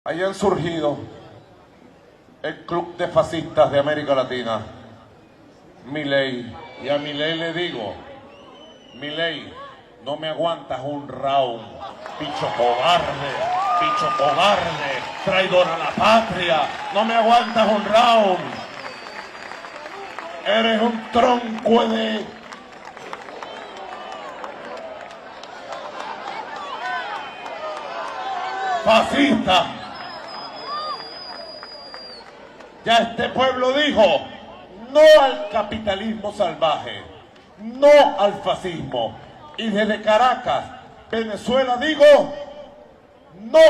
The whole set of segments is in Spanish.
Hayan surgido el Club de Fascistas de América Latina, Milei. Y a Milei le digo, Milei, no me aguantas un round, bicho cobarde, traidor a la patria, no me aguantas un round. Eres un tronco de... fascista. Ya este pueblo dijo no al capitalismo salvaje, no al fascismo. Y desde Caracas, Venezuela, digo no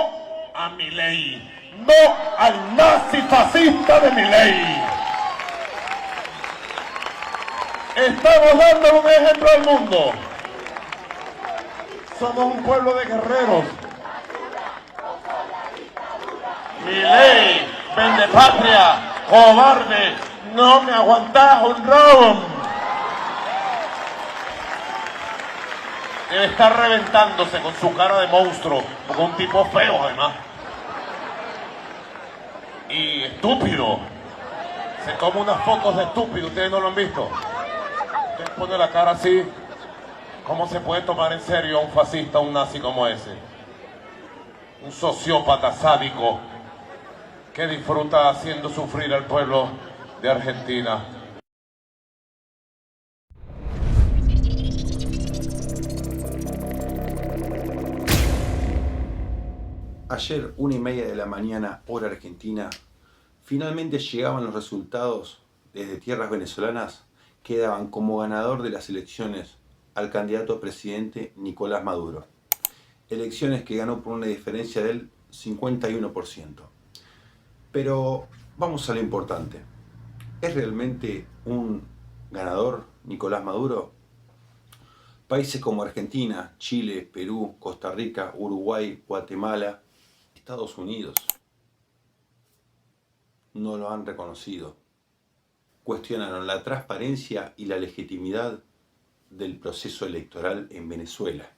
a Milei, no al nazi fascista de Milei. Estamos dando un ejemplo al mundo. Somos un pueblo de guerreros. Milei, vende patria, cobarde, no me aguantás un round. Debe estar reventándose con su cara de monstruo, con un tipo feo además. Y estúpido. Se toma unas fotos de estúpido, ustedes no lo han visto. Usted pone la cara así. ¿Cómo se puede tomar en serio a un fascista, un nazi como ese? Un sociópata sádico que disfruta haciendo sufrir al pueblo de Argentina. Ayer, 1:30 de la mañana, hora argentina, finalmente llegaban los resultados desde tierras venezolanas que daban como ganador de las elecciones al candidato a presidente Nicolás Maduro. Elecciones que ganó por una diferencia del 51%. Pero vamos a lo importante. ¿Es realmente un ganador Nicolás Maduro? Países como Argentina, Chile, Perú, Costa Rica, Uruguay, Guatemala, Estados Unidos no lo han reconocido. Cuestionaron la transparencia y la legitimidad del proceso electoral en Venezuela.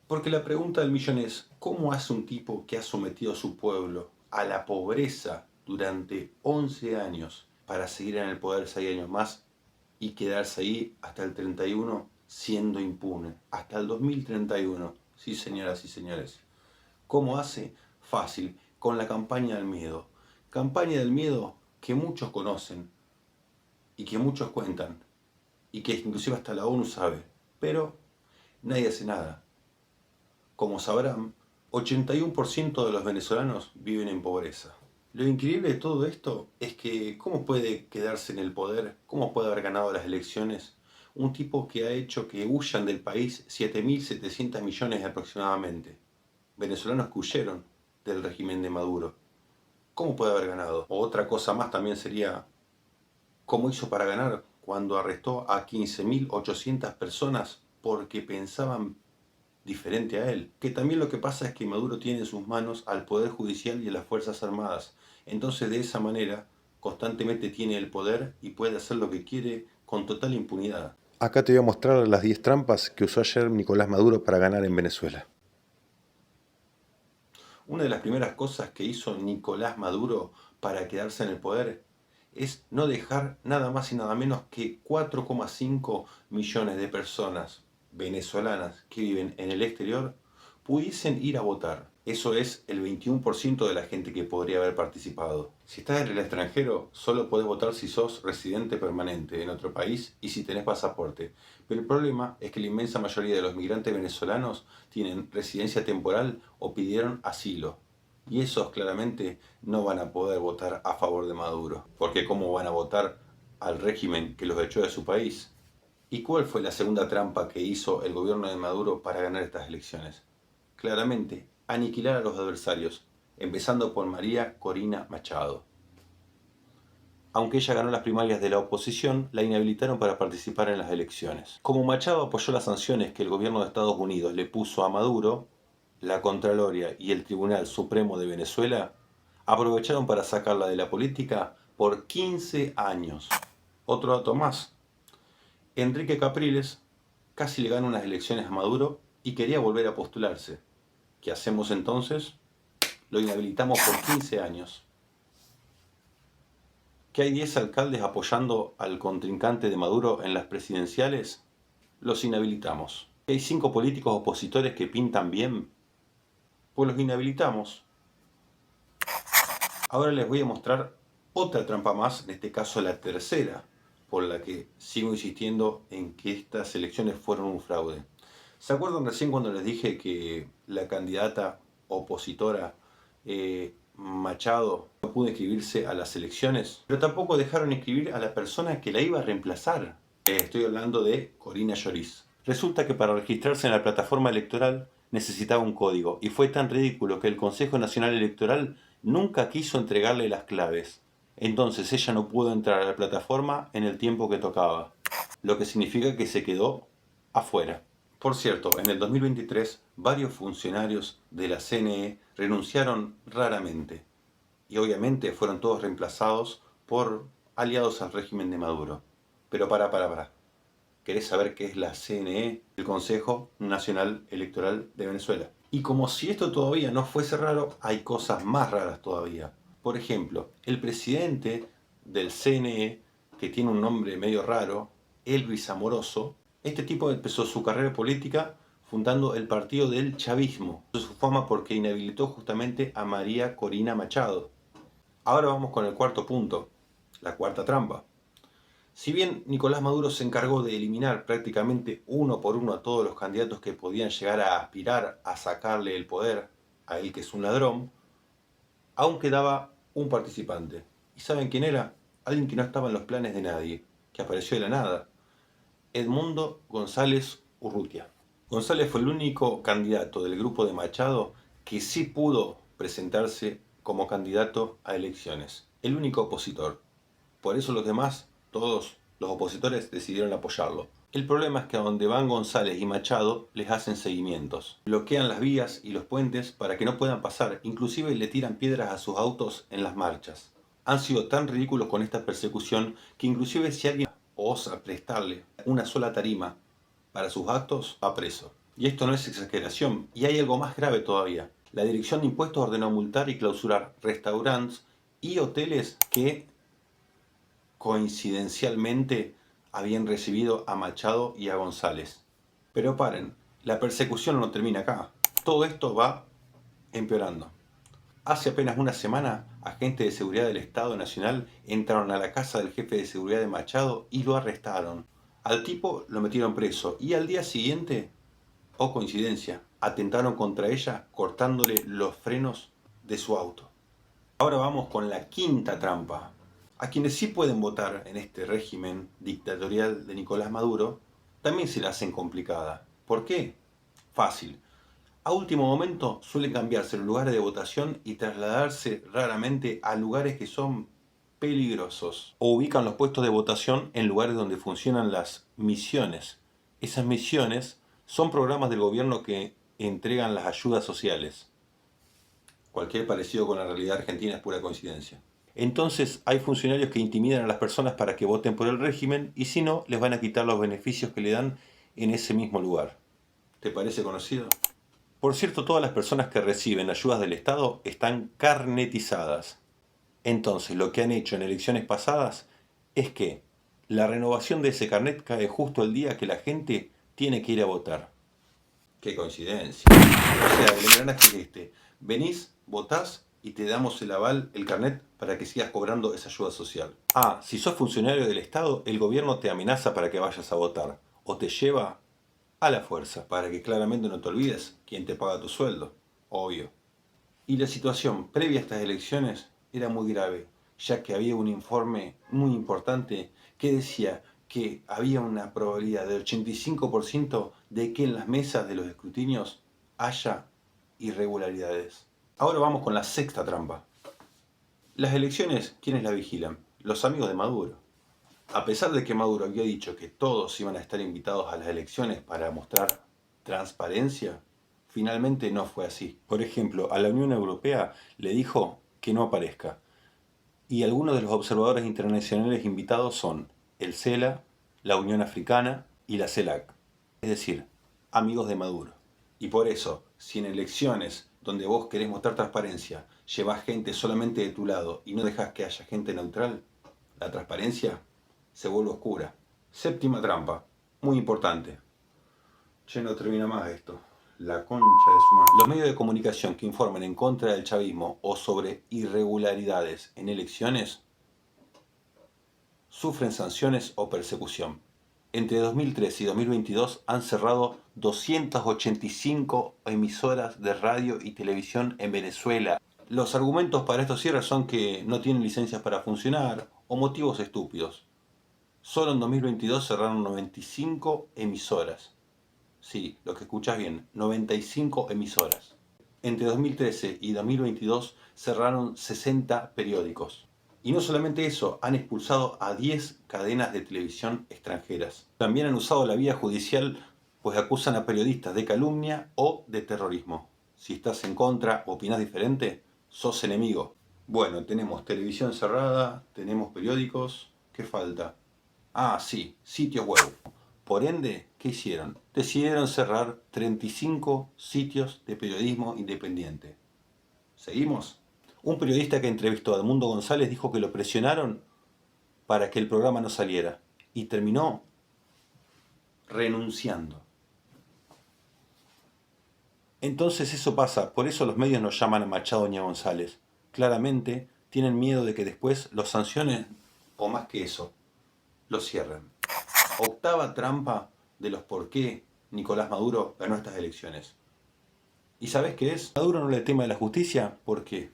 Porque la pregunta del millón es, ¿cómo hace un tipo que ha sometido a su pueblo a la pobreza durante 11 años para seguir en el poder 6 años más y quedarse ahí hasta el 31 siendo impune? Hasta el 2031, sí señoras y señores. ¿Cómo hace? Fácil, con la campaña del miedo. Campaña del miedo que muchos conocen y que muchos cuentan y que inclusive hasta la ONU sabe, pero nadie hace nada. Como sabrán, 81% de los venezolanos viven en pobreza. Lo increíble de todo esto es que ¿cómo puede quedarse en el poder? ¿Cómo puede haber ganado las elecciones? Un tipo que ha hecho que huyan del país 7.700 millones aproximadamente. Venezolanos que huyeron del régimen de Maduro. ¿Cómo puede haber ganado? O otra cosa más también sería, ¿cómo hizo para ganar cuando arrestó a 15.800 personas porque pensaban diferente a él? Que también lo que pasa es que Maduro tiene en sus manos al Poder Judicial y a las Fuerzas Armadas. Entonces de esa manera constantemente tiene el poder y puede hacer lo que quiere con total impunidad. Acá te voy a mostrar las 10 trampas que usó ayer Nicolás Maduro para ganar en Venezuela. Una de las primeras cosas que hizo Nicolás Maduro para quedarse en el poder es no dejar nada más y nada menos que 4,5 millones de personas venezolanas que viven en el exterior pudiesen ir a votar. Eso es el 21% de la gente que podría haber participado. Si estás en el extranjero, solo podés votar si sos residente permanente en otro país y si tenés pasaporte. Pero el problema es que la inmensa mayoría de los migrantes venezolanos tienen residencia temporal o pidieron asilo. Y esos claramente no van a poder votar a favor de Maduro. Porque ¿cómo van a votar al régimen que los echó de su país? ¿Y cuál fue la segunda trampa que hizo el gobierno de Maduro para ganar estas elecciones? Claramente, aniquilar a los adversarios, empezando por María Corina Machado. Aunque ella ganó las primarias de la oposición, la inhabilitaron para participar en las elecciones. Como Machado apoyó las sanciones que el gobierno de Estados Unidos le puso a Maduro, la Contraloria y el Tribunal Supremo de Venezuela aprovecharon para sacarla de la política por 15 años. Otro dato más. Enrique Capriles casi le gana unas elecciones a Maduro y quería volver a postularse. ¿Qué hacemos entonces? lo inhabilitamos por 15 años. ¿Que hay 10 alcaldes apoyando al contrincante de Maduro en las presidenciales? Los inhabilitamos. ¿Que hay 5 políticos opositores que pintan bien? Pues los inhabilitamos. Ahora les voy a mostrar otra trampa más, en este caso la tercera, por la que sigo insistiendo en que estas elecciones fueron un fraude. ¿Se acuerdan recién cuando les dije que la candidata opositora Machado no pudo inscribirse a las elecciones? Pero tampoco dejaron inscribir a la persona que la iba a reemplazar. Estoy hablando de Corina Lloris. Resulta que para registrarse en la plataforma electoral necesitaba un código, y fue tan ridículo que el Consejo Nacional Electoral nunca quiso entregarle las claves. Entonces ella no pudo entrar a la plataforma en el tiempo que tocaba, lo que significa que se quedó afuera. Por cierto, en el 2023 varios funcionarios de la CNE renunciaron raramente, y obviamente fueron todos reemplazados por aliados al régimen de Maduro. Pero para. ¿Querés saber qué es la CNE? El Consejo Nacional Electoral de Venezuela. Y como si esto todavía no fuese raro, hay cosas más raras todavía. Por ejemplo, el presidente del CNE, que tiene un nombre medio raro, Elvis Amoroso, este tipo empezó su carrera política fundando el partido del chavismo. Su fama porque inhabilitó justamente a María Corina Machado. Ahora vamos con el cuarto punto, la cuarta trampa. Si bien Nicolás Maduro se encargó de eliminar prácticamente uno por uno a todos los candidatos que podían llegar a aspirar a sacarle el poder a él que es un ladrón, aún quedaba un participante. ¿Y saben quién era? Alguien que no estaba en los planes de nadie, que apareció de la nada. Edmundo González Urrutia. González fue el único candidato del grupo de Machado que sí pudo presentarse como candidato a elecciones. El único opositor. Por eso los demás, todos los opositores, decidieron apoyarlo. El problema es que a donde van González y Machado les hacen seguimientos. Bloquean las vías y los puentes para que no puedan pasar, inclusive le tiran piedras a sus autos en las marchas. Han sido tan ridículos con esta persecución que inclusive si alguien osa prestarle una sola tarima para sus actos, va preso. Y esto no es exageración, y hay algo más grave todavía. La Dirección de Impuestos ordenó multar y clausurar restaurantes y hoteles que coincidencialmente habían recibido a Machado y a González. Pero paren, la persecución no termina acá. Todo esto va empeorando. Hace apenas una semana, agentes de seguridad del Estado Nacional entraron a la casa del jefe de seguridad de Machado y lo arrestaron. Al tipo lo metieron preso y al día siguiente, oh coincidencia, atentaron contra ella cortándole los frenos de su auto. Ahora vamos con la quinta trampa. A quienes sí pueden votar en este régimen dictatorial de Nicolás Maduro, también se la hacen complicada. ¿Por qué? Fácil. A último momento suelen cambiarse los lugares de votación y trasladarse raramente a lugares que son peligrosos. O ubican los puestos de votación en lugares donde funcionan las misiones. Esas misiones son programas del gobierno que entregan las ayudas sociales. Cualquier parecido con la realidad argentina es pura coincidencia. Entonces hay funcionarios que intimidan a las personas para que voten por el régimen y si no, les van a quitar los beneficios que le dan en ese mismo lugar. ¿Te parece conocido? Por cierto, todas las personas que reciben ayudas del Estado están carnetizadas. Entonces, lo que han hecho en elecciones pasadas es que la renovación de ese carnet cae justo el día que la gente tiene que ir a votar. ¡Qué coincidencia! O sea, el engranaje es este. Venís, votás y te damos el aval, el carnet, para que sigas cobrando esa ayuda social. Ah, si sos funcionario del Estado, el gobierno te amenaza para que vayas a votar. O te lleva a la fuerza, para que claramente no te olvides quién te paga tu sueldo. Obvio. Y la situación previa a estas elecciones era muy grave, ya que había un informe muy importante que decía que había una probabilidad del 85% de que en las mesas de los escrutinios haya irregularidades. Ahora vamos con la sexta trampa. Las elecciones, ¿quiénes las vigilan? Los amigos de Maduro. A pesar de que Maduro había dicho que todos iban a estar invitados a las elecciones para mostrar transparencia, finalmente no fue así. Por ejemplo, a la Unión Europea le dijo que no aparezca. Y algunos de los observadores internacionales invitados son el CELA, la Unión Africana y la CELAC. Es decir, amigos de Maduro. Y por eso, si en elecciones donde vos querés mostrar transparencia, llevás gente solamente de tu lado y no dejás que haya gente neutral, la transparencia se vuelve oscura. Séptima trampa, muy importante. Che, no termina más esto. La concha de su madre. Los medios de comunicación que informan en contra del chavismo o sobre irregularidades en elecciones sufren sanciones o persecución. Entre 2013 y 2022 han cerrado 285 emisoras de radio y televisión en Venezuela. Los argumentos para estos cierres son que no tienen licencias para funcionar o motivos estúpidos. Solo en 2022 cerraron 95 emisoras. Sí, lo que escuchás bien, 95 emisoras. Entre 2013 y 2022 cerraron 60 periódicos. Y no solamente eso, han expulsado a 10 cadenas de televisión extranjeras. También han usado la vía judicial, pues acusan a periodistas de calumnia o de terrorismo. Si estás en contra o opinás diferente, sos enemigo. Bueno, tenemos televisión cerrada, tenemos periódicos. ¿Qué falta? Ah, sí, sitios web. Por ende, ¿qué hicieron? Decidieron cerrar 35 sitios de periodismo independiente. ¿Seguimos? Un periodista que entrevistó a Edmundo González dijo que lo presionaron para que el programa no saliera y terminó renunciando. Entonces eso pasa, por eso los medios nos llaman a Machado y a González. Claramente tienen miedo de que después los sancionen o más que eso, los cierren. Octava trampa de los por qué Nicolás Maduro ganó estas elecciones. ¿Y sabés qué es? Maduro no le teme a la justicia. ¿Por qué?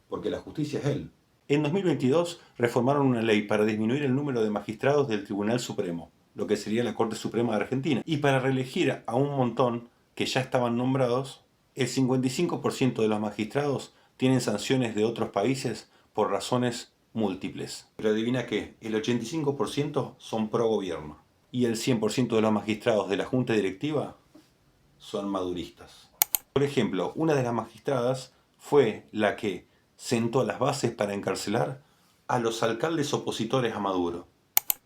Porque la justicia es él. En 2022 reformaron una ley para disminuir el número de magistrados del Tribunal Supremo, lo que sería la Corte Suprema de Argentina. Y para reelegir a un montón que ya estaban nombrados, el 55% de los magistrados tienen sanciones de otros países por razones múltiples. Pero adivina qué, el 85% son pro gobierno. Y el 100% de los magistrados de la Junta Directiva son maduristas. Por ejemplo, una de las magistradas fue la que sentó las bases para encarcelar a los alcaldes opositores a Maduro.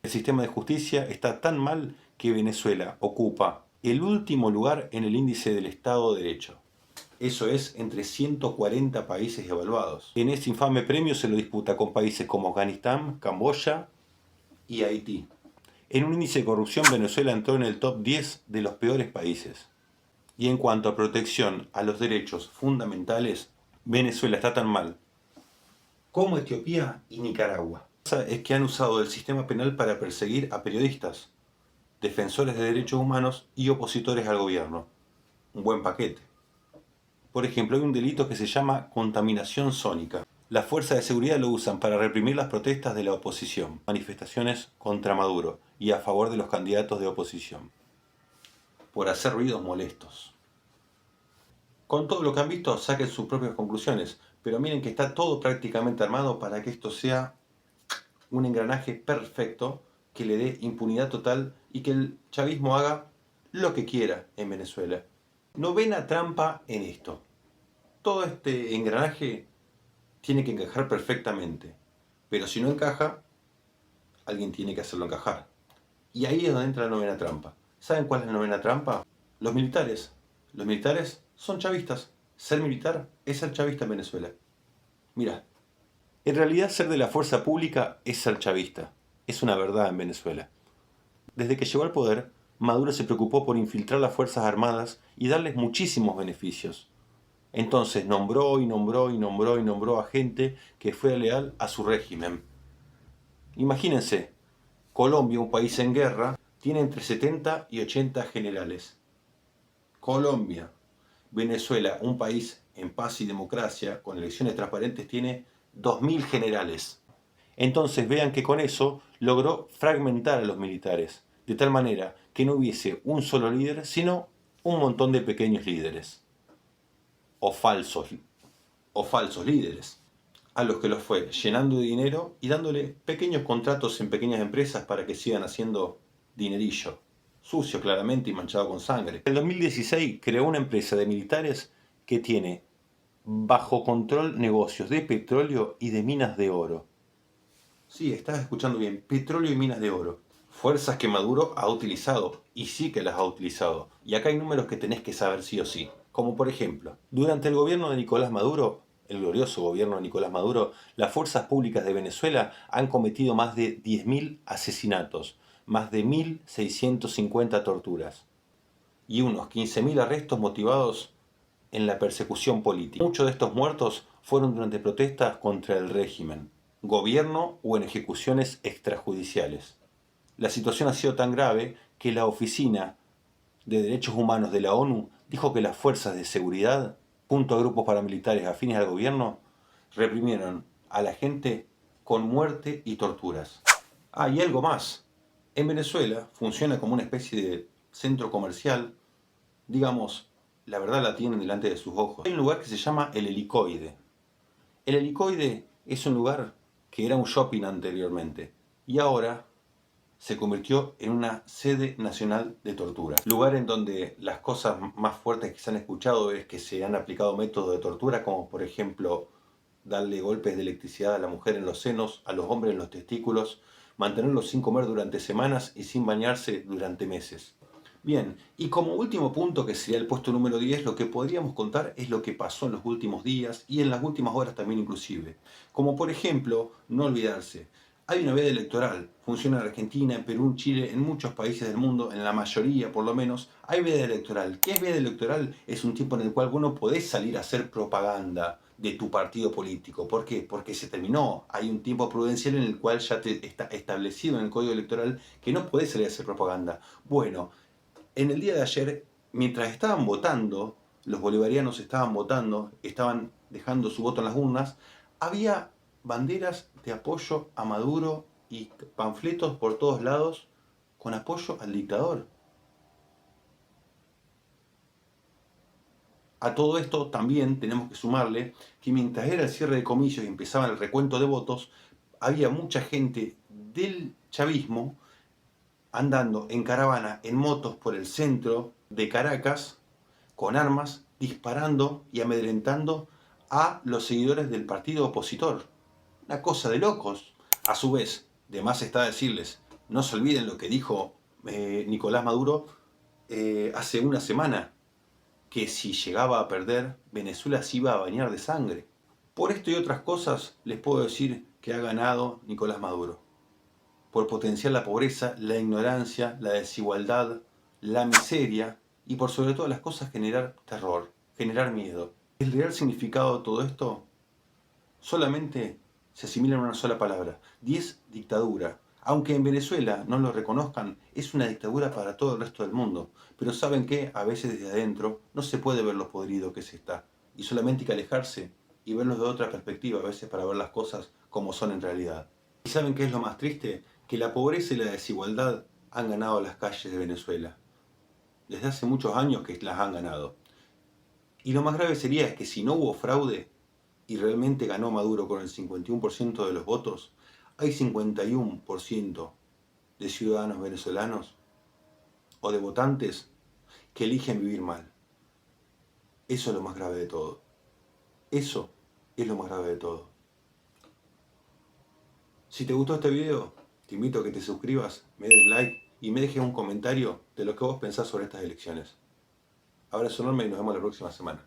El sistema de justicia está tan mal que Venezuela ocupa el último lugar en el índice del Estado de Derecho. Eso es entre 140 países evaluados. En este infame premio se lo disputa con países como Afganistán, Camboya y Haití. En un índice de corrupción, Venezuela entró en el top 10 de los peores países. Y en cuanto a protección a los derechos fundamentales, Venezuela está tan mal como Etiopía y Nicaragua. Lo que pasa es que han usado el sistema penal para perseguir a periodistas, defensores de derechos humanos y opositores al gobierno. Un buen paquete. Por ejemplo, hay un delito que se llama contaminación sónica. Las fuerzas de seguridad lo usan para reprimir las protestas de la oposición, manifestaciones contra Maduro y a favor de los candidatos de oposición, por hacer ruidos molestos. Con todo lo que han visto, saquen sus propias conclusiones, pero miren que está todo prácticamente armado para que esto sea un engranaje perfecto que le dé impunidad total y que el chavismo haga lo que quiera en Venezuela. Novena trampa en esto. Todo este engranaje tiene que encajar perfectamente, pero si no encaja, alguien tiene que hacerlo encajar. Y ahí es donde entra la novena trampa. ¿Saben cuál es la novena trampa? Los militares. Los militares son chavistas. Ser militar es ser chavista en Venezuela. Mira, en realidad ser de la fuerza pública es ser chavista. Es una verdad en Venezuela. Desde que llegó al poder, Maduro se preocupó por infiltrar las Fuerzas Armadas y darles muchísimos beneficios. Entonces nombró a gente que fue leal a su régimen. Imagínense, Colombia, un país en guerra, tiene entre 70 y 80 generales. Colombia. Venezuela, un país en paz y democracia, con elecciones transparentes, tiene 2.000 generales. Entonces vean que con eso logró fragmentar a los militares, de tal manera que no hubiese un solo líder, sino un montón de pequeños líderes. O falsos líderes, a los que los fue llenando de dinero y dándole pequeños contratos en pequeñas empresas para que sigan haciendo dinerillo, sucio claramente y manchado con sangre. En 2016 creó una empresa de militares que tiene bajo control negocios de petróleo y de minas de oro. Sí, estás escuchando bien, petróleo y minas de oro. Fuerzas que Maduro ha utilizado, y sí que las ha utilizado. Y acá hay números que tenés que saber sí o sí. Como por ejemplo, durante el gobierno de Nicolás Maduro, el glorioso gobierno de Nicolás Maduro, las fuerzas públicas de Venezuela han cometido más de 10.000 asesinatos, más de 1.650 torturas y unos 15.000 arrestos motivados en la persecución política. Muchos de estos muertos fueron durante protestas contra el régimen, gobierno o en ejecuciones extrajudiciales. La situación ha sido tan grave que la Oficina de Derechos Humanos de la ONU dijo que las fuerzas de seguridad, junto a grupos paramilitares afines al gobierno, reprimieron a la gente con muerte y torturas. Ah, y algo más. En Venezuela funciona como una especie de centro comercial, digamos, la verdad la tienen delante de sus ojos. Hay un lugar que se llama el Helicoide. El Helicoide es un lugar que era un shopping anteriormente y ahora se convirtió en una sede nacional de tortura. Lugar en donde las cosas más fuertes que se han escuchado es que se han aplicado métodos de tortura, como por ejemplo darle golpes de electricidad a la mujer en los senos, a los hombres en los testículos, mantenerlos sin comer durante semanas y sin bañarse durante meses. Bien, y como último punto, que sería el puesto número 10, lo que podríamos contar es lo que pasó en los últimos días y en las últimas horas también inclusive. Como por ejemplo, no olvidarse, hay una veda electoral, funciona en Argentina, en Perú, en Chile, en muchos países del mundo, en la mayoría por lo menos, hay veda electoral. ¿Qué es veda electoral? Es un tiempo en el cual vos no podés salir a hacer propaganda de tu partido político. ¿Por qué? Porque se terminó. Hay un tiempo prudencial en el cual ya está establecido en el código electoral que no podés salir a hacer propaganda. Bueno, en el día de ayer, mientras estaban votando, los bolivarianos estaban votando, estaban dejando su voto en las urnas, había banderas de apoyo a Maduro y panfletos por todos lados con apoyo al dictador. A todo esto también tenemos que sumarle que mientras era el cierre de comicios y empezaba el recuento de votos, había mucha gente del chavismo andando en caravana, en motos por el centro de Caracas, con armas, disparando y amedrentando a los seguidores del partido opositor. Una cosa de locos. A su vez, de más está decirles, no se olviden lo que dijo Nicolás Maduro hace una semana, que si llegaba a perder, Venezuela se iba a bañar de sangre. Por esto y otras cosas, les puedo decir que ha ganado Nicolás Maduro. Por potenciar la pobreza, la ignorancia, la desigualdad, la miseria y por sobre todas las cosas generar terror, generar miedo. El real significado de todo esto solamente se asimila en una sola palabra, y es dictadura. Aunque en Venezuela no lo reconozcan, es una dictadura para todo el resto del mundo. Pero saben que a veces desde adentro no se puede ver lo podrido que se está, y solamente hay que alejarse y verlos de otra perspectiva a veces para ver las cosas como son en realidad. ¿Y saben qué es lo más triste? Que la pobreza y la desigualdad han ganado las calles de Venezuela. Desde hace muchos años que las han ganado. Y lo más grave sería es que si no hubo fraude y realmente ganó Maduro con el 51% de los votos, hay 51% de ciudadanos venezolanos o de votantes que eligen vivir mal. Eso es lo más grave de todo. Eso es lo más grave de todo. Si te gustó este video, te invito a que te suscribas, me des like y me dejes un comentario de lo que vos pensás sobre estas elecciones. Abrazo enorme y nos vemos la próxima semana.